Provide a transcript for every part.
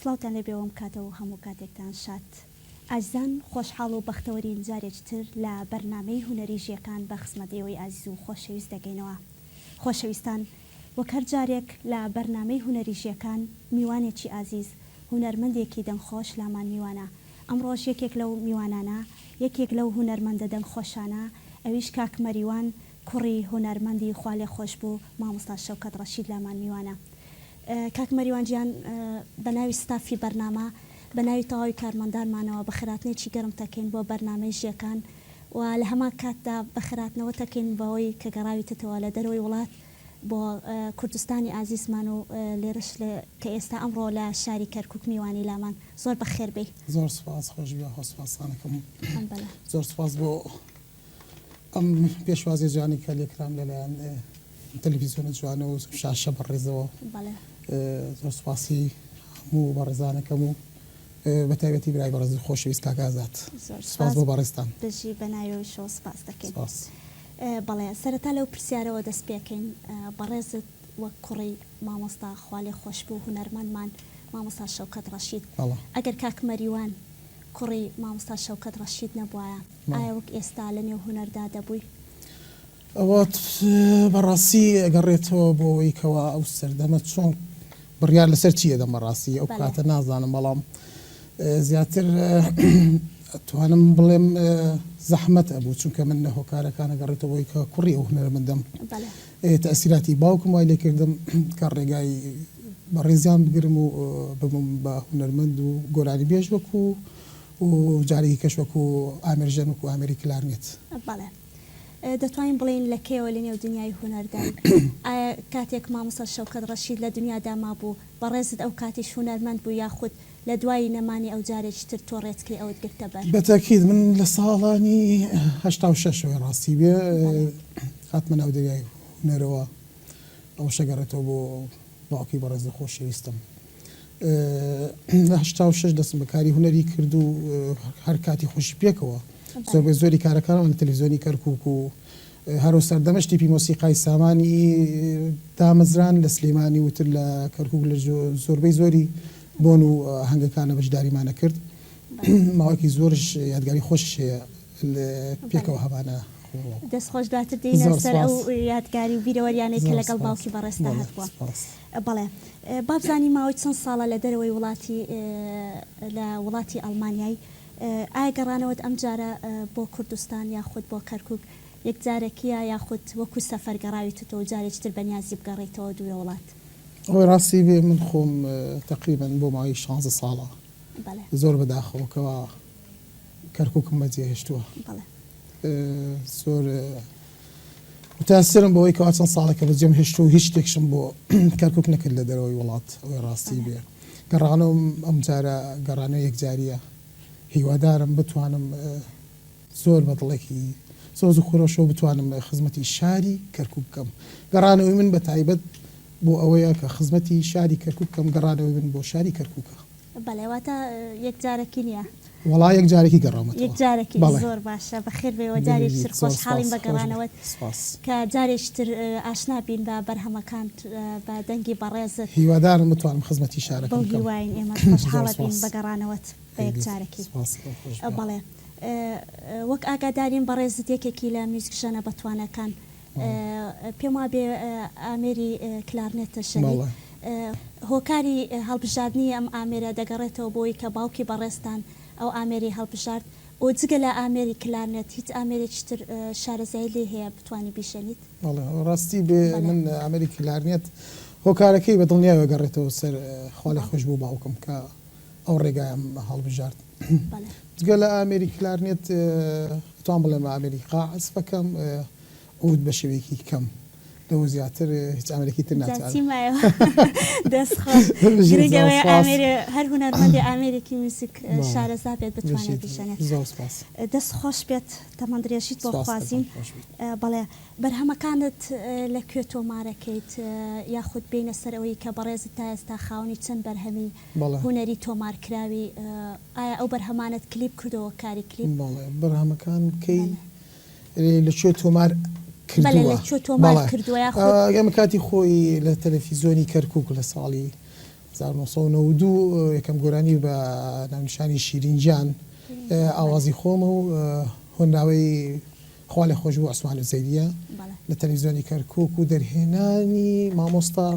سڵاوتان لەبێەوەم کاتەوە هەموو کاتێکتان شاد ئازان خۆشحاڵ و بەختەوەرین جارێکتر لە بەرنامەی هونەری ژیەکان بە خزمەتەوەی ئازیز و خۆشەویست دەگەینەوە. خۆشەویستان، وەک هەر جارێک لە بەرنامەی هونەری ژیەکان میوانێکی ئازیز هونەرمەندێکی دەنگخۆش لامان میوانە. ئەمڕۆژ یەکێک لەو میوانانە، یەکێک لەو هونەرمەندە دەنگخۆشانە، ئەویش کاک مەریوان کوڕی هونەرمەندی خوا لێ خۆش بوو مامۆستا شەوکەت ڕەشید لامان میوانە. کاک مەریوان گیان بە ناوی ستافی بەرنامە، بە ناوی تەواوی کارمەندانمانەوە بە خراپنێکی گەرم تەکەین بۆ بەرنامەی ژیەکان و لە هەمان کاتدا بە خراپنەوە تەکەین بەوەی کە گەڕاویتەوە لە دەرەوەی وڵات بۆ کوردستانی ئازیزمان و لێرش کە ئێستا ئەمڕۆ لە شاری کەرکووک میوانی لامان. زۆر بەخێر بێ. زۆر سپاس، خۆشبی خۆسپاسانەکەم. زۆر سپاس بۆ ئەم پێشوازی جوانی کە لێکرام لەلایەن تەلەڤیزیۆنە جوانە و شاشە بەڕێزەوە. زۆر سپاسی هەموو بەڕێزانەکەم و بە تایبەتی برای بەڕێزی خۆشەویست کاک ئازاد. سپاس بۆ بەڕێزتان. دژی بە ناوی شۆ سپاس دەکەین. بەڵێ سەرەتا لەو پرسیارەوە دەست پێکەین. بەڕێزت وەک کوڕی مامۆستا خوا لێ خۆش بوو هونەرمەندمان مامۆستا شەوکەت ڕەشید، ئەگەر کاک مەریوان کوڕی مامۆستا شەوکەت ڕەشید نەبووایە، ئایا وەک ئێستا لە نێو هونەردا دەبووی؟ ئەوە بەڕاستی ئەگەڕێتەوە بۆ ئەوەی کەوا ئەو سەردەمە چۆن بڕیار لەسەر چیە دەمە ڕاستی ئەو کاتە نازانم، بەڵام زیاتر توانم بڵێم زەحمەت ئەبوو، چونکە من لە هۆکارەکان ئەگەڕێتەوە بۆی کە کوڕی ئەو هونەرمەندەم تەئسیراتی باوکم وای لێ کردم کە ڕێگای بەڕێزیان بگرم و ببم بە هونەرمەند و گۆرانی بێژ وەکو و جارێکی کەش وەکو ئامێرژەن وەکو ئامێری کلارنێت. بەڵێ دەتوانین بڵێن لە کێوە لە نێو دنیای هونەردان ئایا کاتێک مامۆستا شەوکەت ڕەشید لە دنیادا مابوو بەڕێزت ئەو کاتیش هونەرمەند بوو یاخود لە دوای نەمانی ئەو جارێکی تر تۆ ڕێزکەی ئەوت گرتە بەر؟ بەتاکید من لە ساڵانی 86 ڕاستی بێ هاتمە ناو دەریای هونەرەوە، ئەو شەگەڕێتەوە بۆ باوکی بەڕێزی خۆشەویستم. لە 86 دەستم بەکاری هونەری کرد و هەر کاتی خۆشی پێکەوە زۆری کارەکانم لە تەلەڤیزیۆنی کەرکووک و هەرۆ سەردەمەش تیپی مۆسیقای سامانی دامەزران لە سلێمانی وتر لە کەرکووک لە زۆربەی زۆری بۆن و هەنگەکانە بەشداریمانە کرد. ماوەیەکی زۆرش یادگاری خۆش هەیە پێکەوە هەمانە. دەستخۆش دواتر دێنە سەر ئەو یادگاری و بیرەوەریانەی کە لەگەڵ باوکی بەڕێستا هاتبووە. بەڵێ بابزانی ماوەی چەند ساڵە لە دەرەوەی وڵاتی ئەڵمانیای، ئایا گەڕانەوەت ئەم جارە بۆ کوردستان یاخود بۆ کەرکووک یەک جارێکیە یاخود وەکو سەفەر گەڕاویتەوە جارێکتر بەنیازی بگەڕێیتەوە دوورە وڵات؟ ئەوەی ڕاستی بێ من خۆم تقریبا بۆ ماوەی 16 ساڵە زۆر بەداخەوەکەوە کەرکووکم بەجێهێشتووە. زۆر متاسرم بەوەی کەوا چەند ساڵێکە بەجێم هێشت و هیچ شتێکشم بۆ کەرکووک نەکرد لە دەرەوەی وڵات. ئەوەی ڕاستی بێ گەڕانەوەم ئەم جارە گەڕانەوە یەکجاریە، هیوادارم بتوانم زۆر بەدڵێکی سۆز و خۆشەوە بتوانم خزمەتی شاری کەرکووک بکەم. گەڕانەوەی من بە تایبەت بۆ ئەوەیە کە خزمەتی شاری کەرکووک بکەم، گەڕانەوەی من بۆ شاری کەرکووکە. بەڵێ واتە یەک جارێکی نییە؟ وڵا یەک جارێکی گەڕامەوە. یەک جارێکی زۆر باشە، بەخێر بێەوە جارێکتر خۆشحاڵین بە گەڕانەوەت کە جارێکتر ئاشنا بین بە بەرهەمەکان بە دەنگی بەڕێزت. هیوادارم بتوانم خزمەتی شارەکەم بکەم. بەو هیواین ئێمە خۆشحاڵە بین بە گەڕانەوەت بە یەک جارێکی. بەڵێ وەک ئاگادارین بەڕێزت یەکێکی لە میوزیکشانە بەتوانەکان، پێم وابێ ئامێری کلارنێتە شەنی هۆکاری هەڵبژاردننی ئەم ئامێرە دەگەڕێتەوە بۆی کە باوکی بەڕێستان ئەو ئامێری هەڵبژارد و جگە لە ئامێری کلارنێت هیچ ئامێرێکی تر شارەزایی لێ هەیە بتوانانی بیشەنیت؟ ڕاستی بێ من ئامێری کلارنێت هۆکارەکەی بە دڵنیاوە گەڕێتەوە سەر خوا لێ خۆش بوو باوکم کە ئەو ڕێگایم هەڵبژارد. جگە لە ئامێری کلارنێت توان بڵێم ئامێری قاعس بکەم عود بە شێوەیەکی کەم، لەوە زیاتر هیچ ئامێرێکی تر ناتوانم. دەستخۆش گرنگەوەی ئامێری هەر هونەرمەندی ئامێرێکی موسیک شارەزا بێت بتوانێت بیشەنێت. دەستخۆش بێت، تەمەندرێژیت بۆ خوازین. بەڵێ بەرهەمەکانت لەکوێ تۆمارەکەیت یاخود بینە سەر ئەوەی کە بەڕێزت تا ئێستا خاوەنی چەند بەرهەمی هونەری تۆمارکراوی، ئایا ئەو بەرهەمانت کلیپ کردەوە کاری کلیپ؟ بەرهەمەکان کەی لەکوێ تۆمار ئەمە کاتی خۆی لە تەلەڤیزیۆنی کەرکووک لە ساڵی 1992 یەکەم گۆرانی بە ناونیشانی شیرینجان ئاوازی خۆم و هۆنراوەی خوا لێ خۆش بوو عوسمان زەیدیە لە تەلەڤیزیۆنی کەرکووک و دەرهێنانی مامۆستا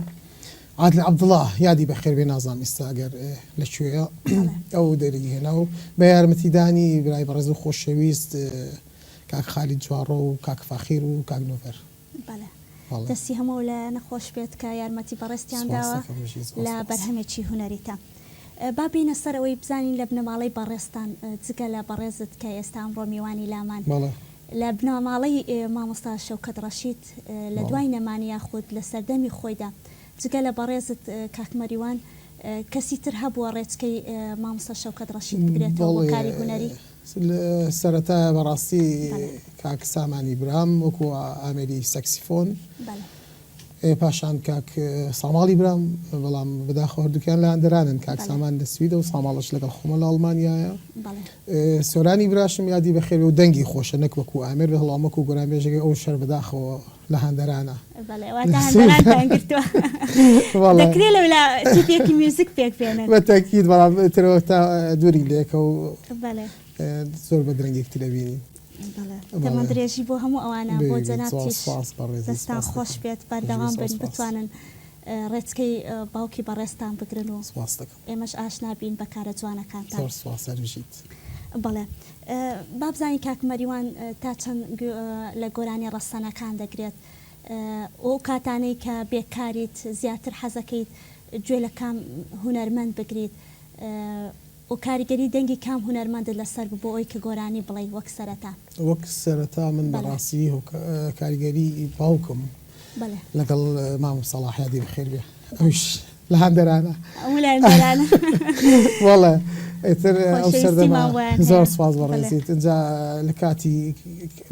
عادل عەبدوڵڵا یادی بەخێر بێ نازانم ئێستا ئەگەر لەکوێیە ئەو دەرهێنا و بە یارمەتیدانی برای بەڕێز و خۆشەویست کاک خالید جوارۆ و کاک فاخیر و کاک نۆڤەر دەستی هەموو لە نەخۆش بێت کە یارمەتی بەڕێستیان داوە لە بەرهەمێکی هوەریتە. با بینە سەر ئەوەی بزانین لە بنەماڵەی بەڕێستان جگە لە بەڕێزت کە ئێستا ئەمڕۆ میوانی لامان لە بنەماڵەی مامۆستا شەوکەت ڕەشید لە دوای نەمانی یاخود لە سەردەمی خۆیدا جگە لە بەڕێزت کاک مەریوان کەسی تر هەبووە ڕێچکەی مامۆستا شەوکەت ڕەشید بگرێتەوە بۆ کاری هوەری؟ سەرەتا بەڕاستی کاک سامانی برام وەکو ئامێری سەکسیفۆن پاشان کاک ساماڵی برام بەڵام بەداخەوە هەردووکیان لە هەندەرانن کاک سامان لە سویدە و ساماڵش لەگەڵ خۆمە لە ئەڵمانیایە سۆرانی براشم یادی بەخێر و دەنگی خۆشە نەک وەکو ئامێر بە هەڵامەک و گۆرانبێژەکەی ئەو شەر بەداخەوە لە هەندەرانە دەکرێت لەولا تیپێکی میوزیک پێک بێنن بەتەکید بەڵام ترەوە تا دووری لێکە و زۆر بە درەنگێکی لەبینی دەمە درێژی بۆ هەموو ئەوانە بۆ جەنابتیش دەستان خۆش بێت بەردەوام بن بتوانن ڕێچکەی باوکی بەڕێستان بگرن و ئێمەش ئاشنا بین بە کارە جوانەکانتان. بەڵێ بابزانی کاک مەریوان تا چەند لە گۆرانی ڕەسەنەکان دەگرێت ئەو کاتانەی کە بێکاریت زیاتر حەزەکەیت گوێ لە کام هونەرمەند بگریت و کاریگەری دەنگی کام هونەرمەندت لەسەر بۆ ئەوی کە گۆرانی بڵێ وەک سەرەتا؟ وەک سەرەتا من بەڕاستی کاریگەری باوکم لەگەڵ مام سەڵاح یادی بەخێر بێ ئەوش لە هەندەرانە وەڵێ ئیتر ئەو سەردەما زۆر سوپاس بەڕێزیت اینجا لە کاتی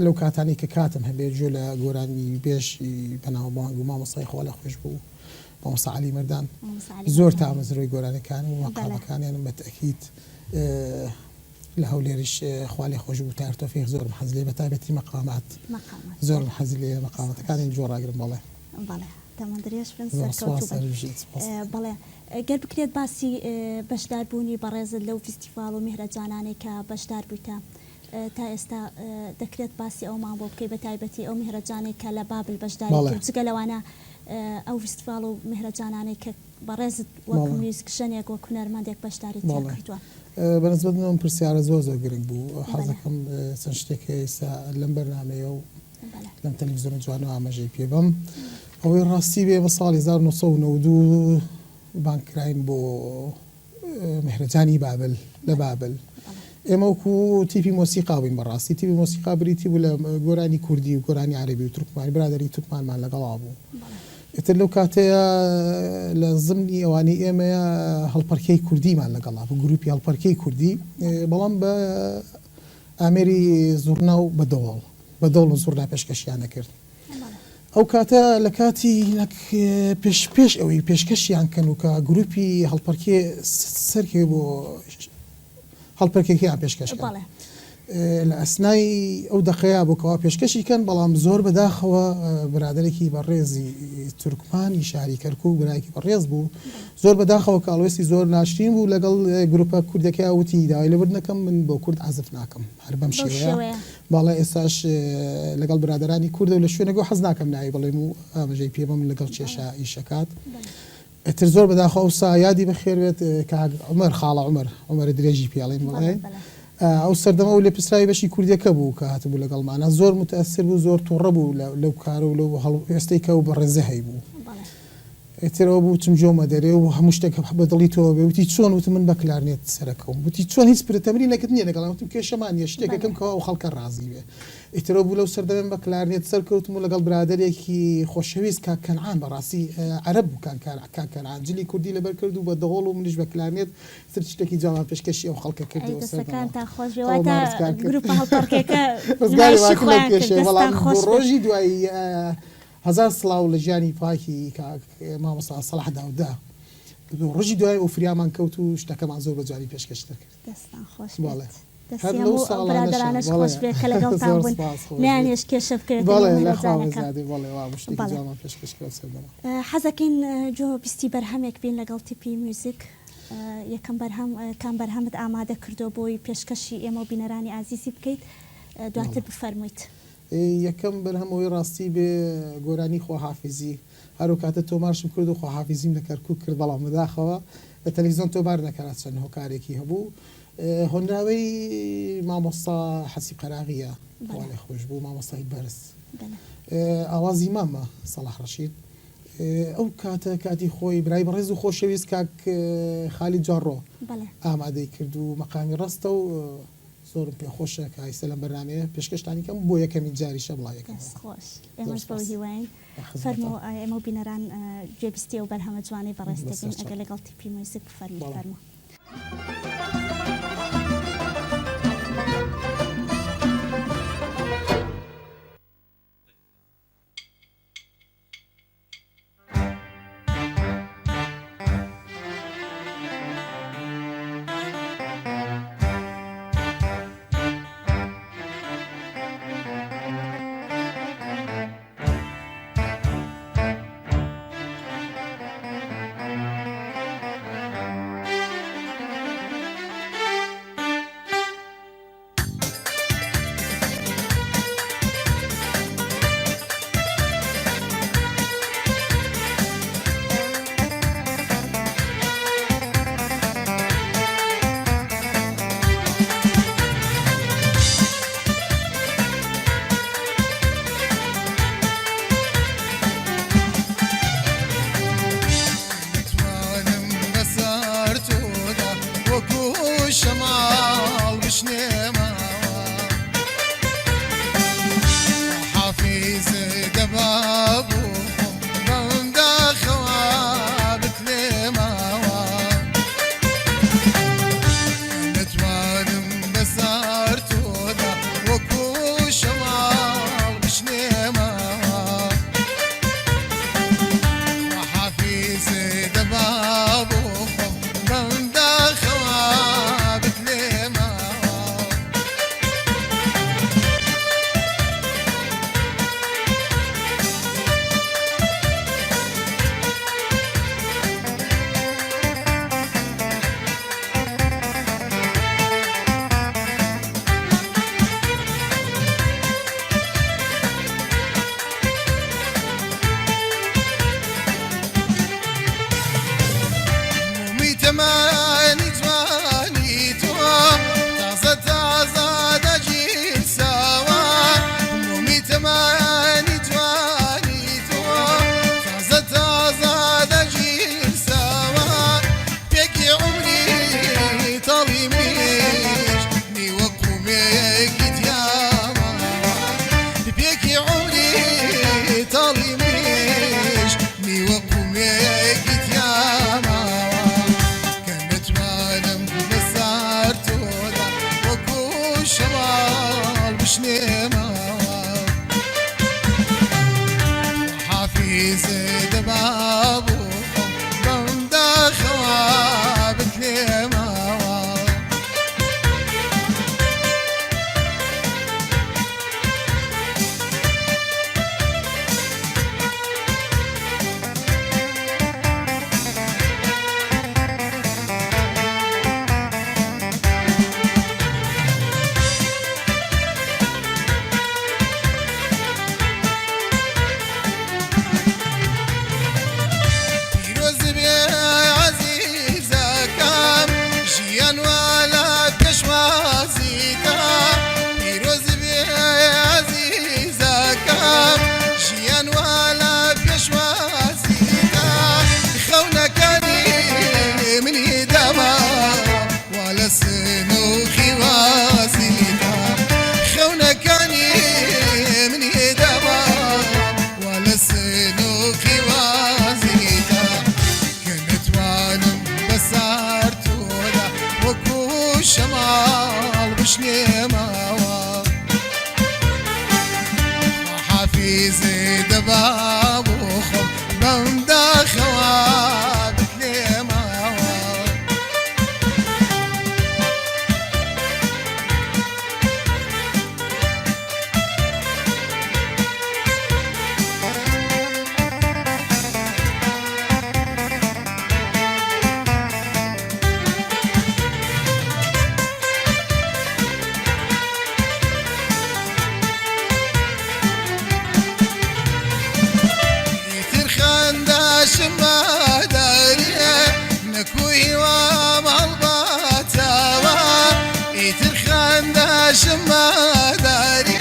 لەو کاتانی کە کاتم هەبێت گوێ لە گۆرانی بێشی بەناوبانگ و مامۆستای خوا لە خۆش بوو مامۆستا عەلی مەردان زۆر تامەزرۆی گۆرانەکان و مەقامەکانیان بەتەکید لە هەولێریش خوا لێ خۆش بوو تا تۆفیق زۆرم حەز لێ بەتایبەتی مەقامات زۆرم حەز لێ مەقامەتەکانی جۆڕاگرم بەڵێ دەمە درێژ بن بەڵێ گەر بکرێت باسی بەشداربوونی بەڕێزت لەو فستیڤال و میهرەجانانەی کە بەشدار بوویتە تا ئێستا دەکرێت باسی ئەومان بۆ بکەی بەتایبەتی ئەو میهرەجانەی کە لە بابل بەشداری جگە لەوانە ئەو فستیڤال و میهرەجانانەی کە بەڕێزت وەک میوزیکشنێک وەک هونەرمەندێک بەشداری کردووە بەنسبەت ئەم پرسیارە زۆر گرنگ بوو حەزەکەم چەند شتێکی ئێستا لەم بەرنامەیە و لەم تەلەڤیزیۆنە جوانەوە ئاماژەی پێ بەم ئەوەی ڕاستی بێ بە ساڵی 1992 بانکراین بۆ میهرەجانی بابل لە بابل ئێمە وەکو تیپی مۆسیقا بووین بەڕاستی تیپی مۆسیقا بریتی بوو لە گۆرانی کوردی و گۆرانی عەرەبی و تورکمانی برادەری تورکمانمان لەگەڵا بوو ئێتر لەو کاتەیە لە زمنی ئەوانەی ئێمەیە هەڵپەرکەی کوردیمان لەگەڵا بوو گروپی هەڵپەرکەی کوردی بەڵام بە ئامێری زوڕنا و بەدەوڵ زوڕنا پێشکەشیانە کرد ئەو کاتە لە کاتی پێش ئەوەی پێشکەشیان کەن و کە گروپی هەڵپەرکێ سەرکێ بۆ هەڵپەرکێکیان پێشکەشکە لە ئەسنای ئەو دەقەیە بۆکەوە پێشکەشی کەن بەڵام زۆر بەداخەوە برادێکی بەڕێزی تورکمانی شاری کەرکووک برایەکی بەڕێز بوو زۆر بەداخەوە کاڵوێستی زۆر ناشرین بوو لەگەڵ گروپە کوردەکەی وتی داوای لەبردنەکەم من بۆ کورد عەزف ناکەم هەر بەم شێوەیە باڵا ئێستاش لەگەڵ برادرانی کوردە و لە شوێنەگە حەز ناکەم ناوی بڵێم و ئاماژەی پێ بم لەگەڵ کێشە ئیشەکات ئەتر زۆر بەداخەوە ئەوسا یادی بەخێر بێت کاک عومەر خاڵە عومەر درێژی پێڵێن بڵێ ئەو سەردەمە و لێ پسرایی بەشی کوردیەکە بوو کە هاتبوو لەگەڵمانە زۆر متەئەسر بوو زۆر تووڕە بوو لەو کارە و لەو هەڵوێستەی کە و بەڕێزە هەیبوو ئێترەوە بوو چم جۆمە دەرێ و هەموو شتێک بەدڵی تۆ بێ وتی چۆن وتم من بە کلارنێت سەرەکەم وتی چۆن هیچ پرتەمرینێکت نییە لەگەڵام وتم کێشەمانە شتێکەکەم کەوا و خەڵکە ڕازی بێ ئێترەوە بوو لەو سەردەمێن بە کلارنێت سەرکەوتم و لەگەڵ برادێکی خۆشەویست کاک کەنعان بەڕاستی عەرەب بوو کاک کەنعان جلی کوردی لەبەر کرد و بە دەوڵ و منیش بە کلارنێت تر شتێکی جوان پێشکەشی ئەو خەڵکە کردەوە ڕۆژی دوایی هەزار سڵاو لە ژیانی پاکی مامۆستا سەڵاح داودا ڕۆژی دوای ئەو فریامان کەوت و شتەکەمان زۆر بە جوانی پێشکەش دەکرد دەستان خۆش بڵێ دەستیام و برادرانش خۆش بێ کە لەگەڵتان بوون نیانێش کێشە بکرێت حەزەکەین جۆ بیستی بەرهەمێک بین لەگەڵ تیپی میوزیک یەکەم کام بەرهەمت ئامادە کردو بۆی پێشکەشی ئێمە و بینەرانی ئازیزی بکەیت دواتر بفەرموویت. یەکەم بەرهەمەوەی ڕاستی بێ گۆرانی خۆحافیزی هەرو کاتە تۆمارشم کرد و خۆحافیزیم لە کەرکوو کرد بەڵام مداخەوە لە تەلەڤیزیۆن تۆمار نەکات چەند هۆکارێکی هەبوو هۆنراوەی مامۆستا حەسیب قەراغیە لێ خۆش بوو مامۆستای بەرز ئاوازی مامە سەڵاح ڕەشید ئەو کاتە کاتی خۆی برای بەڕێز و خۆشەویست کاک خالی جاڕۆ ئامادەی کرد و مەقامی ڕستە و زۆرم پێخۆشە کە ئایسە لەم بەرنامەیە پێشکەشتانی کەم بۆ یەکەمی جاریشە بڵایەکەم خۆش ئێمەش بەو هیواین فەرمۆ ئێمە بینەران گوێبیستی و بەرهەمە جوانەی بەڕێز دەکەین ئەگەر لەگەڵ تیپی میوزیک فەرمو. شما داری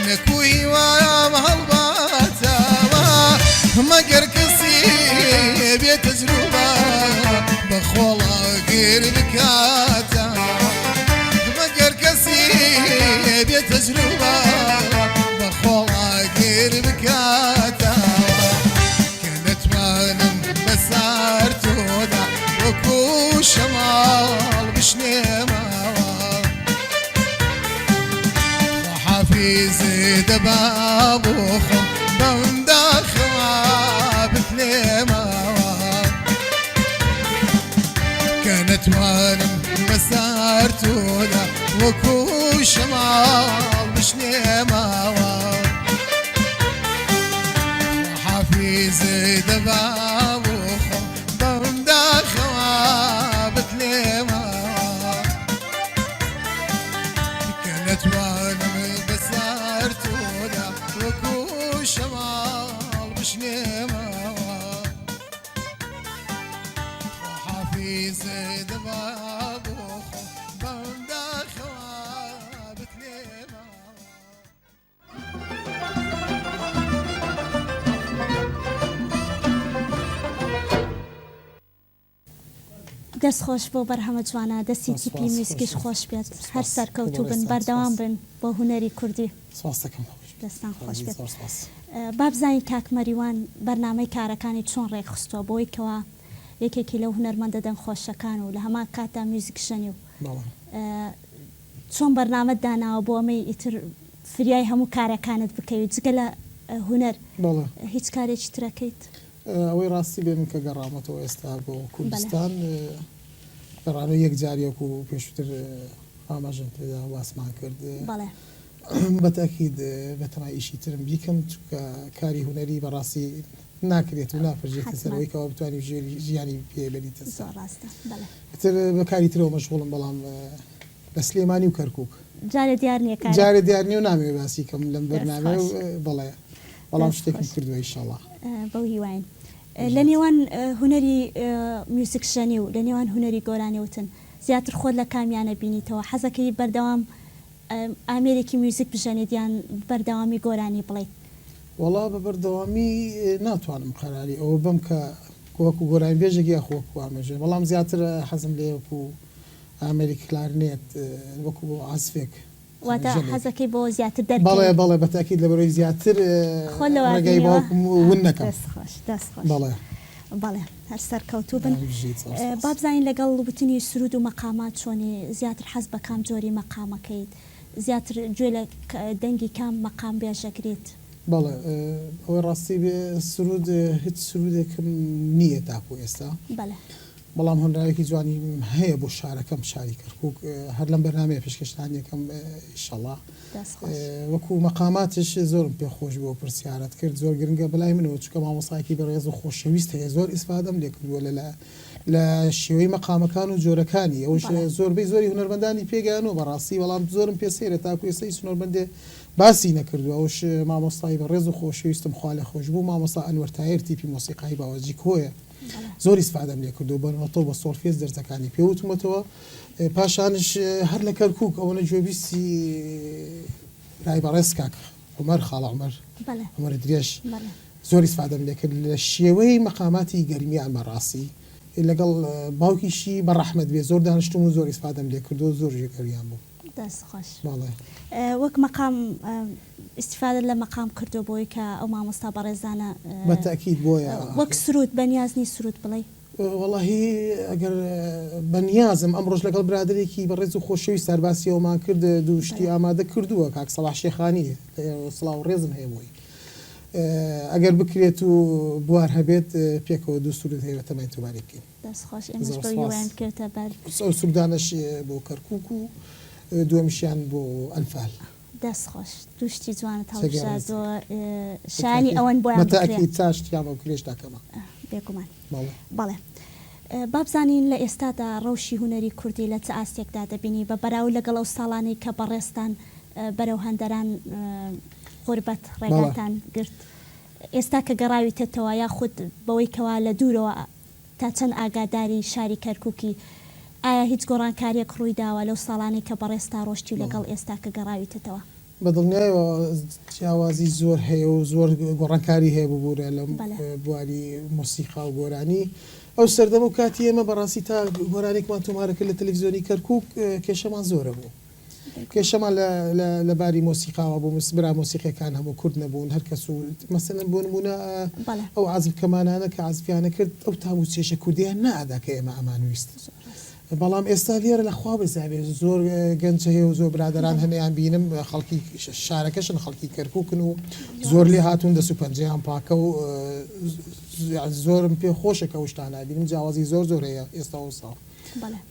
نکوی وام هەڵباتەوە مەگەر کەسی بێ تەجروبە بەخۆڵا گیر بکاتەوە مەگەر کەسی بێ تەجروبە بەخۆڵا گیر بکاتەوە کە نەتوانم بەسەر تۆدا وەکو شەماڵ بشنێمەوە حافظ دەبا بۆ خۆم بەم داخەوە بتنێمەوە کە نەتوانم بەسەر تۆدا وەکو شەماڵ بشنێمەوە حافظ دەبا بۆ خۆم بەم داخەوە بتنێمەوە کە نەتوانم بەسەر تۆدا وەکو شەماڵ بشنێمەوە حافظ دەبا بۆ خۆم بەم داخەوە بتنێمەوە دەست خۆش بۆ بەرهەمە جوانە دەستی تیپی میوزیکیش خۆش بێت هەر سەرکەوتوو بن بەردەوام بن بۆ هونەری کوردی سواس دەکەم دەستان خۆش بێت سواس با بزانین کاک مەریوان بەرنامەی کارەکانی چۆن ڕێکخستووە بۆی کەوا یەکێکی لەو هونەرمەندە دەنگخۆشەکان و لە هەمان کاتا میوزیک شەنی و چۆن بەرنامەت داناوە بۆ ئەمەی ئیتر فریای هەموو کارەکانت بکەویت جگە لە هونەر هیچ کارێکی ترەکەیت ئەوەی ڕاستی بێ من کە گەڕامەتەوە ئێستا بۆ کوردستان گەڕانە یەک جارێک و پێشتر ئاماژەم پێدا واسمان کرد بەتەکید بەتەمای ئیشی ترم بیکەم چونکە کاری هونەری بەڕاستی ناکرێت و ناپەرژێتە سەرەوەی کەەوە بتوانانی ژیانی پێبەریتە تر بەکاری ترەوە مەشغوڵم بەڵام بە سلێمانی و کەرکووک جارێ دیار نیە و نامێ باسی کەم لەم بەرنامە بەڵێ بەڵام شتێکم کردووە ئینشاڵڵا بەو هیواین لە نێوان هونەری میوزیک شەنی و لە نێوان هونەری گۆرانی وتن زیاتر خۆت لە کامیانە بینیتەوە حەزەکەی بەردەوام ئامێرێکی میوزیک بژەنیت یان بەردەوامی گۆرانی بڵێیت وەڵا بە بەردەوامی ناتوانم قەراری ئەوە بم کە وەکو گۆرانی بێژێک یا خۆکو ئامێژێ بەڵام زیاتر حەزم لێ وەکو ئامریک کلارنێت وەکو عازفێک واتە حەزەکەی بۆ زیاتر دەر بەڵێ بەتاکید لە بەرەوەی زیاتر ڕێگەی باوکم ون نەکەم بەڵێ هەر سەرکەوتوو بن با بزانین لەگەڵ وتنی سرود و مەقامات چۆنی زیاتر حەز بە کام جۆری مەقامەکەیت زیاتر گوێ لە دەنگی کام مەقام بێژەگریت بەڵێ ئەوەی ڕاستی بێ سرود هیچ سرودێکم نییە تاکو ئێستا بەڵام هەنراوێکی جوانی هەیە بۆ شارەکەم شاری کەرکووک هەر لەم بەرنامەیە پێشکەشتانیەکەم ئینشاڵڵا وەکو مەقاماتش زۆرم پێخۆش بۆ پرسیارەت کرد زۆر گرنگە بەلای منەوە چکە مامۆستایەکی بەڕێز و خۆشەویست هەیە زۆر ئیسفادەم لێ کردووە لە شێوەی مەقامەکان و جۆرەکانی ئەوش زۆربەی زۆری هونەرمەندانی پێگەیانەوە بەڕاستی بەڵام زۆرم پێسێرە تاکو ئێستا هیچ هونەرمەندێ باسی نەکردو ئەوش مامۆستای بەڕێز و خۆشەویستم خوا لە خۆش بوو مامۆستا ئەنوەر تایر تیپی مۆسیقایی باوەجی کۆیە زۆر ئیسفادەم لێ کردو بەنەوەتەوە بە سۆڵفێز دەرزەکانی پێوتمەتەوە پاشانش هەر لە کەرکووک ئەوەنە گوێبیستی لای بەڕێز کاک عومەر خاڵە عومەر درێژ زۆر ئیسفادەم لێ کرد لە شێوەی مەقاماتی گەرمیان بەڕاستی لەگەڵ باوکیشی بەڕەحمەت بێ زۆر دانیشتم و زۆر ئیسفادەم لێ کردو زۆر ژێگەریان بوو دەستخۆش وەک مەقام استفادە لە مەقام کردو بۆی کە ئەو مامۆستا بەڕێزانە بەتاکید بۆیە وەک سرود بەنیازنی سرود بڵێ وەڵاهی ئەگەر بەنیازم ئەمڕۆژ لەگەڵ برادێکی بەڕێز و خۆشەوی سەرباسیەوەمان کرد دووشتی ئامادە کردووە کاک سەڵاح شێخانی سڵاو ڕێزم هەیە بۆی ئەگەر بکرێت و بوار هەبێت پێکەوە دوو سرود هەیە تەمای توباری بکەین دەستخۆش ئێمەش بەویوان کردە بەر سرودانەش بۆ کەرکووک و دووەمیشیان بۆ ئەنفال دەستخۆش دوشتی جوانت هەڵبژاردووە شانی ئەوەن بۆیان بەتاکید چاشتیان و کرێش داکەمە بێگومان بەڵێ با بزانین لە ئێستادا ڕەوشی هونەری کوردی لە چ ئاستێکدا دەبینی بە بەراو لەگەڵ ئەو ساڵانی کە بەڕێستان بەرەو هەندەران غوربەت ڕێگاتان گرت ئێستا کە گەڕاویتەوە یاخود بەوەی کەوا لە دوورەوە تا چەند ئاگاداری شاری کەرکووکی ئایا هیچ گۆڕانکاریەک ڕووی داوە لەو ساڵانی کە بەڕێستا ڕۆشتی و لەگەڵ ئێستا کە گەڕاویتەوە؟ بەدڵنیایەوە جیاوازی زۆر هەیە و زۆر گۆڕانکاری هەیە ببوورە لە بواری مۆسیقا و گۆرانی. ئەو سەردەم و کاتی ئێمە بەڕاستی تا گۆرانێکمان تۆمارەکرد لە تەلەڤیزیۆنی کەرکووک کێشەمان زۆرە بوو. کێشەمان لە باری مۆسیقاوە بوو، مسبرا مۆسیقیەکان هەموو کورد نەبوون، هەر کەس و مەسەلەن بۆ نمونە ئەو عازف کەمانانە کە عازفیانە کرد ئەو تام و چێشە کوردیان نەئادا کە ئێمە ئەمان ویست. بەڵام ئێستا لێرە لەخوا بزانێت زۆر گەنج هەیە و زۆر برادران هەنیان بینم خەڵکی شارەکەشن خەڵکی کەرکووکن و زۆر لێ هاتوون دەست و پەنجەیان پاکە و زۆرم پێ خۆشە کە شتانە بینم جیاوازی زۆر هەیە ئێستا و ساڵ.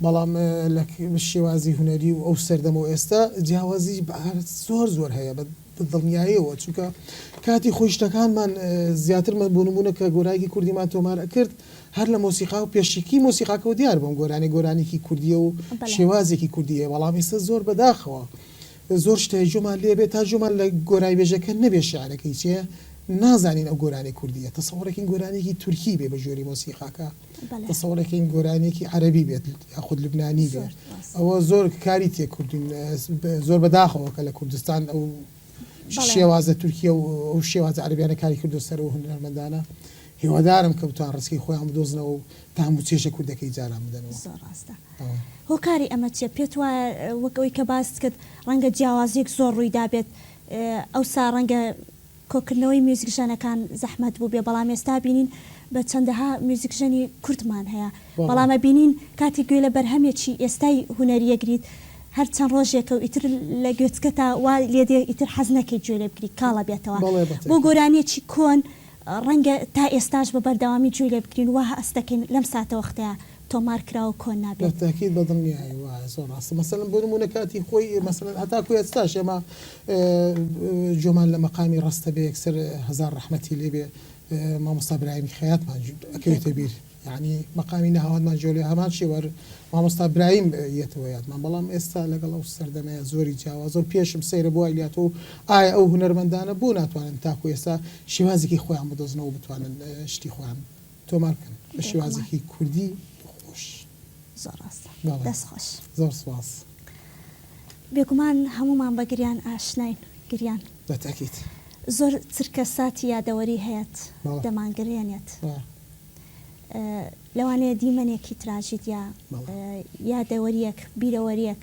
بەڵام لە شێوازی هونەری و ئەو سەردەمەوە ئێستا جیاوازی زۆر هەیە دڵنیاییەوە، چونکە کاتی خۆشتەکانمان زیاتر بۆ نمونە کە گۆرایکی کوردیمان تۆمارە کرد هەر لە مۆسیقا و پێشکی مۆسیقاکە و دیار بووم گۆرانێکی کوردیە و شێوازێکی کوردیە، بەڵام ئێستا زۆر بەداخەوە زۆر شتە جۆمان لێبێت تا جۆمان لە گۆرای بێژەکە نەبێ شعرەکەی چیە نازانین ئەو گۆرانی کوردیە، تەسەوڕێکین گۆرانێکی تورکی بێ بە ژۆری مۆسیقاکە، تەسەوڕێکین گۆرانێکی عەرەبی بێت یاخود لوبنانی بێت. ئەوە زۆر کاری تێکردین زۆر بەداخەوە کە لە کوردستان ئەو شێوازە تورکیە و ئەو شێوازە عەرەبیانە کاری کردو سەر و هونەرمەندانە هیوادارم کە بتوان ڕستکەی خۆیان بدۆزنەوە و تام و چێشە کوردەکەی جاران بدەنەوە. زۆر ڕاستە. هۆکاری ئەمە چیە پێت وایە وەکەوەی کە باس کرد ڕەنگە جیاوازیەک زۆر ڕوویدا بێت ئەوسا ڕەنگە کۆکردنەوەی میوزیکژەنەکان زەحمەت بوو بێ، بەڵام ئێستا بینین بە چەندەها میوزیکژەنی کورتمان هەیە، بەڵامە بینین کاتی گوێ لە بەرهەمێکی ئێستای هونەریەگریت هەر چەند ڕۆژێکە و ئیتر لە گوێچکەتا وا لێدێ ئیتر حەز نەکەی گوێ لێ بگریت کاڵە بێتەوە بۆ گۆرانێکی کۆن ڕەنگە تا ئێستاش بە بەردەوامی گوێ لێ بگرین وها ئەس دەکەین لەم ساتە وەختەیە تۆمارکراوە کۆن نابێت. تاکید بەدڵنیایی وایە زۆر ڕاستە. مەسەلەن بۆ نمونە کاتی خۆی مەسەلەن هەتاکوی ئێستاش ئێمە جۆمان لە مەقامی ڕستە بێ یەکسەر هەزار ڕەحمەتی لێ بێ مامۆستا برایمی خەیاتمان ئەکەوێتە بیر، یعنی مەقامی نەهاوانمان جۆلێ هەمان شێوە مامۆستا برایم یەتەوە یادمان، بەڵام ئێستا لەگەڵ ئەو سەردەمەیە زۆری جیاوازە و پێشم سەیرە بۆ ئایلاتەوە ئایا ئەو هونەرمەندانە بۆ ناتوانن تاکو ئێستا شێوازێکی خۆیان بدۆزنەوە بتوانن شتی خۆیان تۆمار بکەن بە شێوازێکی کوردی خۆش. زۆر ڕاستە دەست خۆش. زۆر سپاس. بێگومان هەمومان بە گریان ئاشناین گریان بەتاکید زۆر چرکە ساتی یادەوەری هەیەت دەمانگرێنێت لەوانەیە دیمەنێکی تراژیدیا یادەوەریەک بیرەوەریەک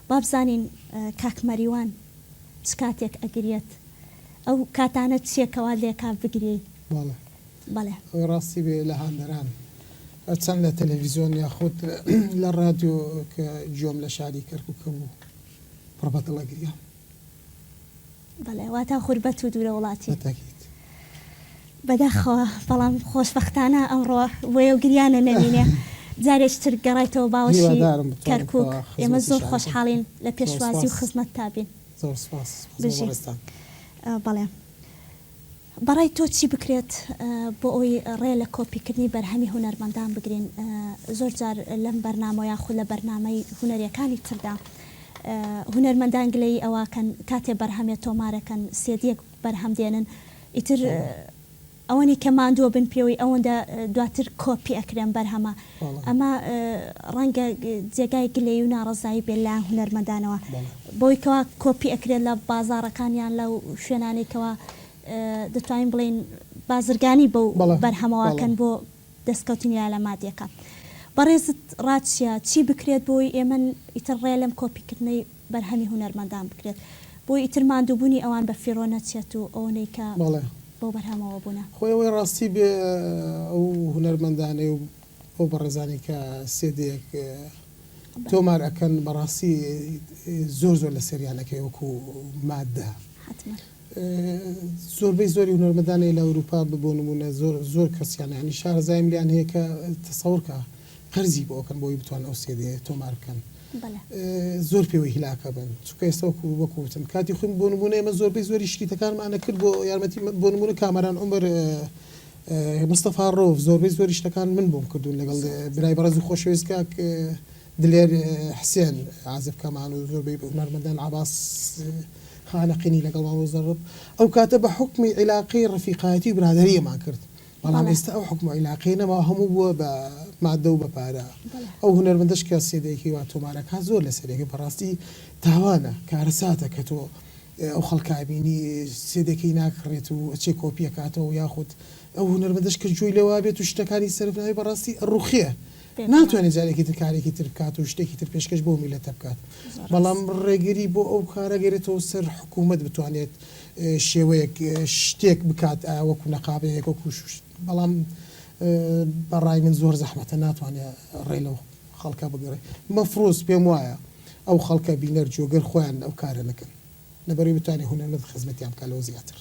با بزانین کاکمەریوان چ کاتێک ئەگرێت ئەو کاتانە چیەکەوا لێکا بگری. بەڵێ ئەوی ڕاستی بێ لە هاندەران چەند لە تەلەڤیزیۆن یاخود لە ڕادیۆ کە جۆم لە شاری کەرکووکە بوو پڕبەدڵە گریان. بەڵێ واتە خوربەت و دوورە وڵاتی بەداخەوە، بەڵام خۆشبەختانە ئەمڕۆ بۆیە و گریانە نەبینێ جارێکتر گەڕێتەوە باوەشی کەرکووک. ئێمە زۆر خۆشحاڵین لە پێشوازی و خزمەت تابین. زۆر سپاس. بەڵێ بەڕای تۆ چی بکرێت بۆ ئەوی ڕێ لە کۆپیکردنی بەرهەمی هونەرمەندان بگرین؟ زۆر جار لەم بەرنامە یاخود لە بەرنامەی هونەریەکانی تردا هونەرمەندان گلەی ئەوەکەن کاتێ بەرهەمێت تۆمارەکەن سێدیەک بەرهەم دێنن ئیتر ئەوەنی کە ماندووە بن پێوەی ئەوەندە دواتر کۆپی ئەکرێن بەرهەمە. ئەمە ڕەنگە جێگای گلەی و ناڕەزایی بێ لایەن هونەرمەندانەوە بۆی کەوا کۆپی ئەکرێت لە بازاڕەکانیان لەو شوێنانێکەوە دەتوانین بڵین بازرگانی بەو بەرهەمەوەکەن بۆ دەستکەوتنی یالەماتیەکە. بەڕێزت ڕاچیە چی بکرێت بۆی ئێمە ئیتر ڕێ لەم کۆپیکردنەی بەرهەمی هونەرمەندان بکرێت بۆی ئیتر ماندووبوونی ئەوان بە فیڕۆ نەچێت و ئەوەی کە بۆ بەرهەمەوە بوونە خۆی ئەوەی ڕاستی بێ ئەو هونەرمەندانەی و ئەو بەڕێزانی کە سێدەیەک تۆمار ئەەکەن بەڕاستی زۆر لە سەریانەکەی وەکو مادە. زۆربەی زۆری هونەرمەندانی لە ئەوروپا بۆ نمونە زۆر کەسیان ینی شارەزای ملیان هەیە کە تەسەوڕکە قەرزی بۆ ئەوکەن بۆی بتوان ئەو سێدەیە تۆمار بکەن. زۆر پێوەی هیلاکە بن چونکە ئێستا وەکوتم کاتی خۆم بۆ نمونە ئێمە زۆربەی زۆری شتەکانمانە کرد بۆ یارمەتی بۆ نمونە کامەران عومەر مستەفا ڕۆڤ زۆربەی زۆری شتەکان من بۆم کردوون لەگەڵ برای بەڕێز و خۆشەویست کاک دلێر حسێن عازف کەمان و زۆربەی هونەرمەندان عاباس خانەقینی لەگەڵ ماوەزەڕب ئەو کاتە بە حکمی عیلاقەی ڕەفیقایەتی و برادەریەمان کرد بەڵام ئێستا ئەو حکومە عیلاقینەوە هەموو بووە بە مادە و بە پارە ئەو هونەرمەندەش کە سێدەیەکی وا تۆمارەکە زۆر لە سەرێکی بەڕاستی تاوانە کارەساتە کە تۆ ئەو خەڵکابینی سێدەکەی ناکڕێت و چێ کۆپیەکاتەوە یاخود ئەو هونەرمەندەش کە جوۆی لەوا بێت و شتەکانی سەرفراوی بەڕاستی ڕوخیە ناتوانێت جارێکی تر کارێکی تر بکات و شتێکی تر پێشکەش بۆ میلەتە بکات بەڵام ڕێگری بۆ ئەو کارەگەرێتەوە سەر حکوومەت بتوانێت شێوەیەک شتێک بکات وەکو نەقابەیەک وەکو بەڵام بەڕای من زۆر زەحمەتە ناتوانێت ڕێ لەو خەڵکە بگەڕێ مەفرۆز پێم وایە ئەو خەڵکە بینەر جۆگەر خۆیان ئەو کارە نەکەن لەبەرەوەی بتوانێت هونەرمەند خزمەتیان بکات لەوە زیاتر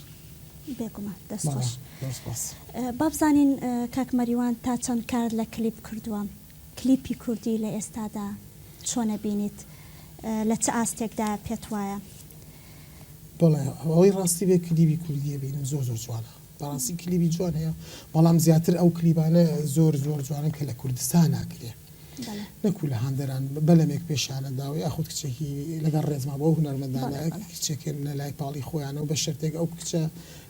بێگومان دەستخۆش با بزانین کاک مەریوان تا چەند کار لە کلیپ کردووە کلیپی کوردی لە ئێستادا چۆنە بینیت لە چه ئاستێکدا پێت وایە بەڵێ ئەوەی ڕاستی بێ کلیبی کوردیە بینم زۆر زۆر جوانە بەڕاستی کلیبی جوان هەیە بەڵام زیاتر ئەو کلیبانە زۆر زۆر جوانن کە لە کوردستان ناکرێ نەکو لە هەندێران بەلەمێک پێشانەداوە یاخود کچێکی لەگەڵ ڕێزما بۆ هونەرمەندانە کچێکن لە لای پاڵی خۆیانەوە بە شەرتێک ئەو کچە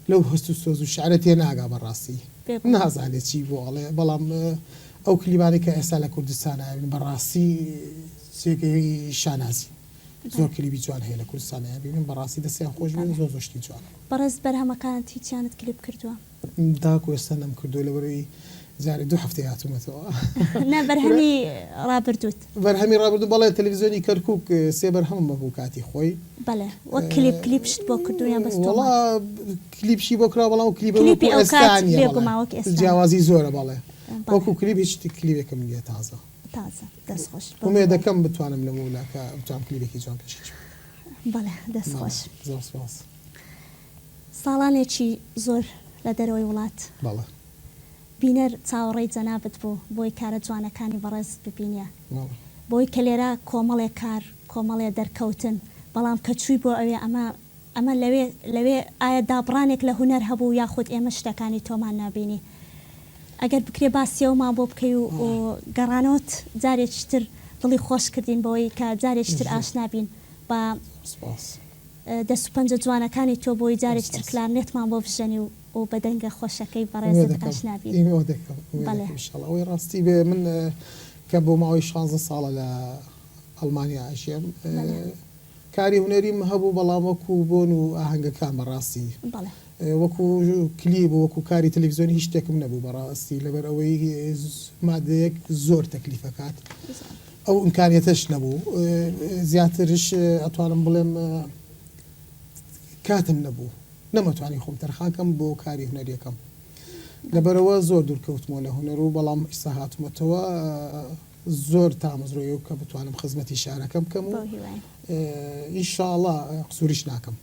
لەو هەست و سۆز و شعرە تێ ناگا بەڕاستی نازانێت چی بۆ ئەڵێ بەڵام ئەو کلیبانی کە ئێستا لە کوردستانە بەڕاستی سێگەی شانازی زۆر کلیبی جوان هەیە لە کوردستانە بینم بەڕاستی دەستیان خۆش بێن زۆر زۆر شتی جوانە بەڕێز بەرهەمەکانت هیچیانت کلیپ کردووە داکو ئێستا نەم کردو لەبەرەوەی جارێ 2 هەفتەی هاتوومەتەوە نە بەرهەمی ڕابردووت بەرهەمی ڕابردوو بەڵێ تەلەڤیزیۆنی کەرکووک سێ بەرهەم بەبوو کاتی خۆی بەڵێ وەک کلیپشت بۆ کردویان بەست وڵا کلیپشی بۆ کرا بەڵام کلیپی ئێستانیە جیاوازی زۆرە بەڵێ وەکو کلیپ هیچ کلیپێکم نییە تازە دەستخۆش ومێ دەکەم بتوانم لە مۆلاکە بتوانم کلیپێکی جوان پێشکەش بەڵێ دەستخۆش زۆر سپاس ساڵانێکی زۆر لە دەرەوەی وڵات بەڵێ بینەر چاوەڕێی جەنابەت بوو بۆی کارە جوانەکانی بەڕێز ببینە بۆی کە لێرە کۆمەڵێ کار کۆمەڵێ دەرکەوتن بەڵام کە چووی بۆ ئەمە لەوێ ئایا دابڕانێک لە هونەر هەبوو یاخود ئێمە شتەکانی تۆمان نابینی ئەگەر بکرێ باسیەوەمان بۆ بکەی و گەڕانەوت جارێکی تر دڵی خۆش کردین بەوەی کە جارێکی تر ئاشنابین بە دەست و پەنجە جوانەکانی تۆ بۆی جارێکی تر کلارنێتمان بۆ بژەنی و بە دەنگە خۆشەکەی بەڕێزت ئاشنابین ئەوەی ڕاستی بێ من کە بۆ ماوەی 16 ساڵە لە ئەڵمانیا ئەژێم کاری هونەریم هەبوو بەڵام وەکو بۆن و ئاهەنگەکان بەڕاستی وەکو کلیب و وەکو کاری تەلەڤیزیۆنی هیچ شتێکم نەبوو بەڕاستی لەبەر ئەوەی مادەیەک زۆر تەکلیفەکات ئەو ئیمکانیەتەش نەبوو زیاترش ئەتوانم بڵێم کاتم نەبوو نەمەتوانی خۆم تەرخانکەم بۆ کاری هونەریەکەم لەبەرەوە زۆر دوورکەوتمەوە لە هونەر و بەڵام ئێستا هاتوومەتەوە زۆر تامەزڕۆی و کە بتوانم خزمەتی شارەکەم بکەم و ئینشاءڵڵا قسووریش ناکەم